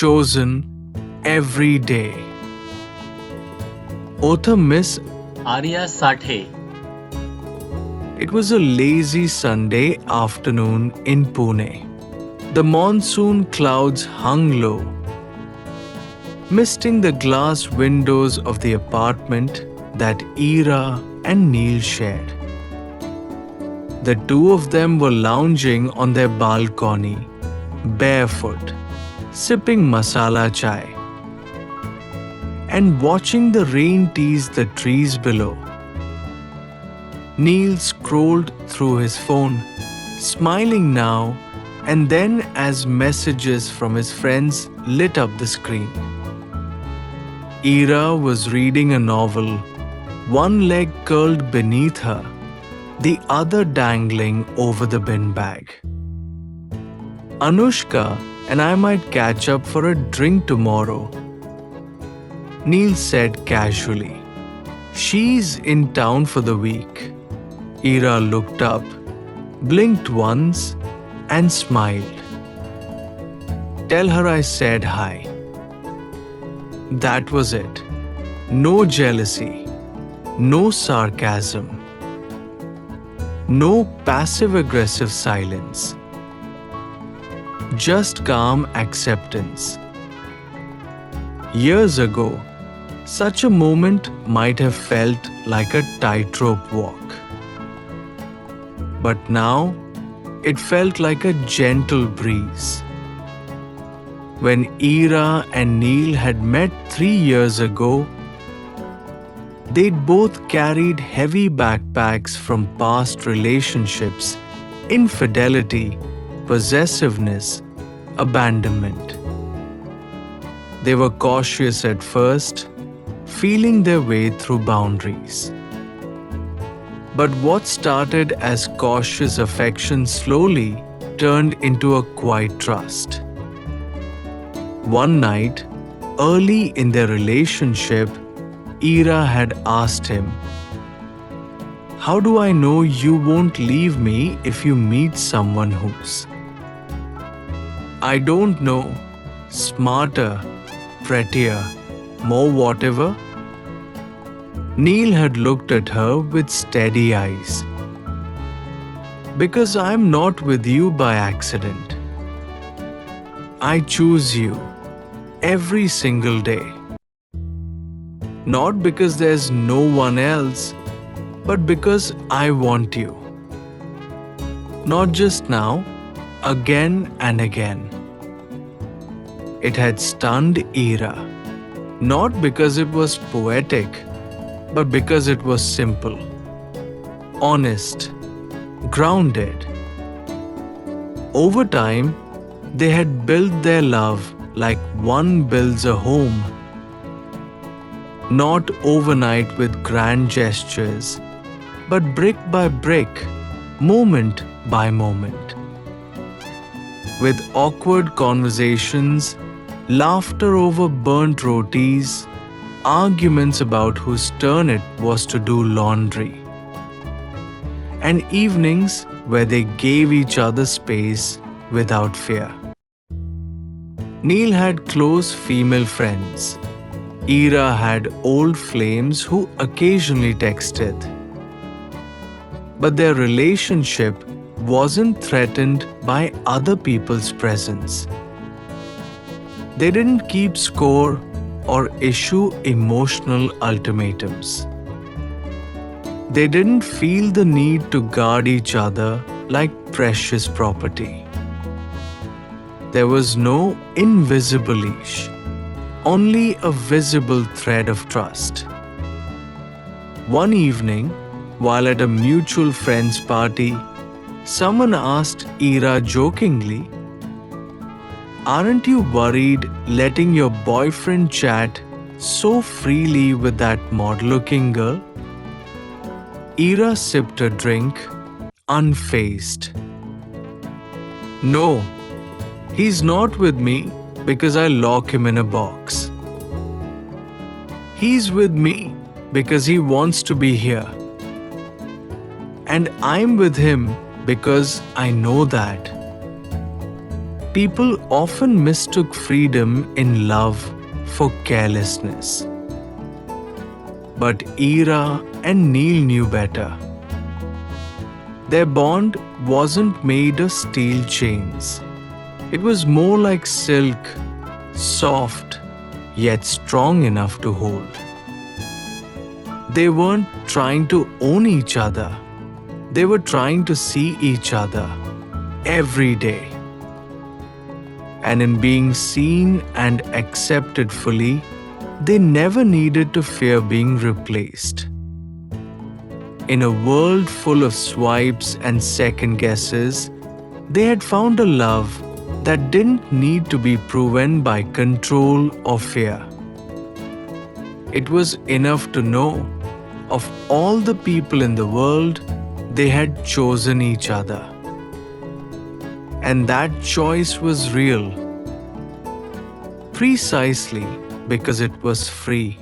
chosen every day. Author Miss Aarya Sathye. It was a lazy Sunday afternoon in Pune. The monsoon clouds hung low, misting the glass windows of the apartment that Aarya and Neil shared. The two of them were lounging on their balcony, barefoot, sipping masala chai, and watching the rain tease the trees below. Neil scrolled through his phone, smiling now and then as messages from his friends lit up the screen. Aarya was reading a novel, one leg curled beneath her, the other dangling over the bin bag. Anushka and I might catch up for a drink tomorrow, Neil said casually. She's in town for the week. Aarya looked up, blinked once, and smiled. Tell her I said hi. That was it. No jealousy, no sarcasm, no passive-aggressive silence. Just calm acceptance. Years ago, such a moment might have felt like a tightrope walk. But now, it felt like a gentle breeze. When Aarya and Neil had met 3 years ago, they'd both carried heavy backpacks from past relationships, infidelity, possessiveness, abandonment. They were cautious at first, feeling their way through boundaries. But what started as cautious affection slowly turned into a quiet trust. One night, early in their relationship, Aarya had asked him, "How do I know you won't leave me if you meet someone who's?" "I don't know, smarter, prettier, more whatever." Neil had looked at her with steady eyes. "Because I'm not with you by accident. I choose you every single day. Not because there's no one else, but because I want you. Not just now, again and again." It had stunned Aarya, not because it was poetic, but because it was simple, honest, grounded. Over time, they had built their love like one builds a home. Not overnight with grand gestures, but brick by brick, moment by moment. With awkward conversations, laughter over burnt rotis, arguments about whose turn it was to do laundry, and evenings where they gave each other space without fear. Neil had close female friends. Aarya had old flames who occasionally texted. But their relationship wasn't threatened by other people's presence. They didn't keep score or issue emotional ultimatums. They didn't feel the need to guard each other like precious property. There was no invisible leash, only a visible thread of trust. One evening, while at a mutual friend's party, someone asked Aarya jokingly, "Aren't you worried letting your boyfriend chat so freely with that mod-looking girl?" Aarya sipped a drink, unfazed. "No, he's not with me because I lock him in a box. He's with me because he wants to be here. And I'm with him because I know that." People often mistook freedom in love for carelessness. But Aarya and Neil knew better. Their bond wasn't made of steel chains. It was more like silk, soft, yet strong enough to hold. They weren't trying to own each other. They were trying to see each other every day. And in being seen and accepted fully, they never needed to fear being replaced. In a world full of swipes and second guesses, they had found a love that didn't need to be proven by control or fear. It was enough to know, of all the people in the world, they had chosen each other. And that choice was real, precisely because it was free.